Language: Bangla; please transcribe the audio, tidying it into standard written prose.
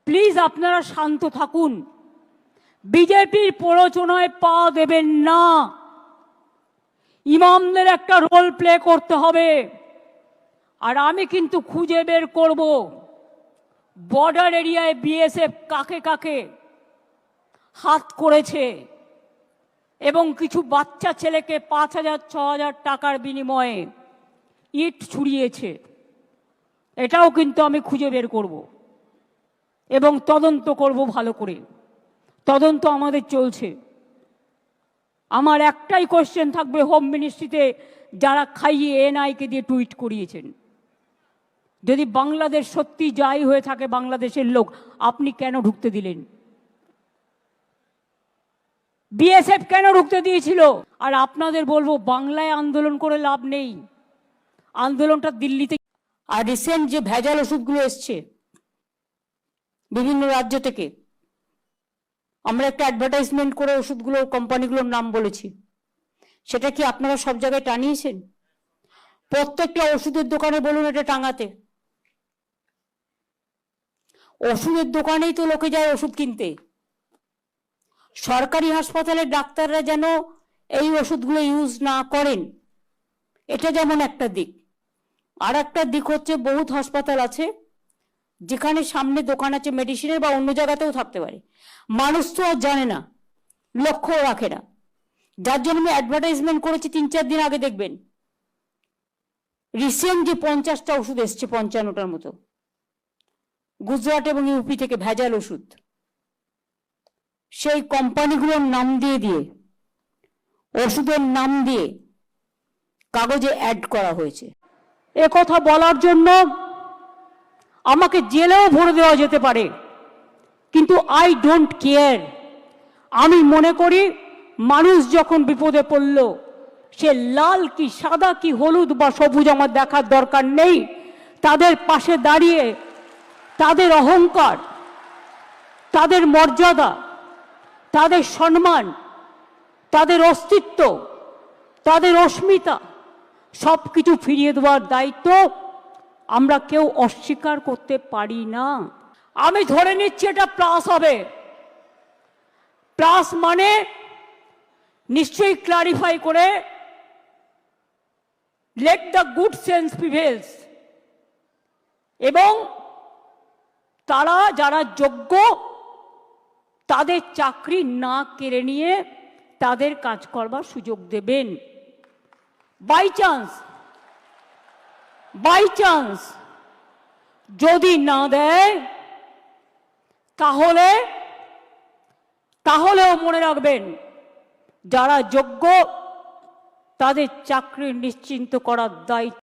প্লিজ আপনারা শান্ত থাকুন, বিজেপির প্ররোচনায় পা দেবেন না। ইমামদের একটা রোল প্লে করতে হবে, আর আমি কিন্তু খুঁজে বের করব বর্ডার এরিয়ায় বিএসএফ কাকে কাকে হাত করেছে এবং কিছু বাচ্চা ছেলেকে 5,000-6,000 টাকার বিনিময়ে ইট ছুড়িয়েছে। এটাও কিন্তু আমি খুঁজে বের করব এবং তদন্ত করব ভালো করে। তদন্ত আমাদের চলছে। আমার একটাই কোশ্চেন থাকবে, হোম মিনিস্ট্রিতে যারা খাইয়ে এনআইকে দিয়ে টুইট করিয়েছেন, যদি বাংলাদেশ সত্যি যাই হয়ে থাকে বাংলাদেশের লোক, আপনি কেন ঢুকতে দিলেন? বিএসএফ কেন ঢুকতে দিয়েছিল? আর আপনাদের বলবো, বাংলায় আন্দোলন করে লাভ নেই, আন্দোলনটা দিল্লিতে। আর রিসেন্ট যে ভেজাল ওষুধগুলো এসছে বিভিন্ন রাজ্য থেকে, আমরা একটা অ্যাডভার্টাইজমেন্ট করে ওষুধগুলো কোম্পানিগুলোর নাম বলেছি, সেটা কি আপনারা সব জায়গায় টানিয়েছেন? প্রত্যেকটা ওষুধের দোকানে বলুন এটা টাঙাতে। ওষুধের দোকানেই তো লোকে যায় ওষুধ কিনতে। সরকারি হাসপাতালের ডাক্তাররা যেন এই ওষুধগুলো ইউজ না করেন, এটা যেমন একটা দিক। আর একটা দিক হচ্ছে, বহুত হাসপাতাল আছে যেখানে সামনে দোকান আছে মেডিসিনের, বা অন্য জায়গাতেও থাকতে পারে, মানুষ তো আর জানে না, লক্ষ্য রাখে না, যার জন্য আমি অ্যাডভার্টাইজমেন্ট করেছি 3-4 দিন আগে। দেখবেন রিসেন্ট যে 50টা ওষুধ এসছে, 55টার মতো গুজরাট এবং ইউপি থেকে ভেজাল ওষুধ, সেই কোম্পানিগুলোর নাম দিয়ে দিয়ে, ওষুধের নাম দিয়ে কাগজে অ্যাড করা হয়েছে। এ কথা বলার জন্য আমাকে জেলেও ভরে দেওয়া যেতে পারে, কিন্তু আই ডোন্ট কেয়ার। আমি মনে করি মানুষ যখন বিপদে পড়ল, সে লাল কি সাদা কি হলুদ বা সবুজ আমার দেখার দরকার নেই। তাদের পাশে দাঁড়িয়ে তাদের অহংকার, তাদের মর্যাদা, তাদের সম্মান, তাদের অস্তিত্ব, তাদের অস্মিতা সব কিছু ফিরিয়ে দেওয়ার দায়িত্ব আমরা কেউ অস্বীকার করতে পারি না। আমি ধরে নিচ্ছি এটা প্লাস হবে। প্লাস মানে নিশ্চয়ই ক্লারিফাই করে, let the good sense prevails, এবং তারা যারা যোগ্য তাদের চাকরি না কেড়ে নিয়ে তাদের কাজ করবার সুযোগ দেবেন। বাই চান্স যদি না দেয়, তাহলেও মনে রাখবেন, যারা যোগ্য তাদের চাকরি নিশ্চিন্ত করার দায়িত্ব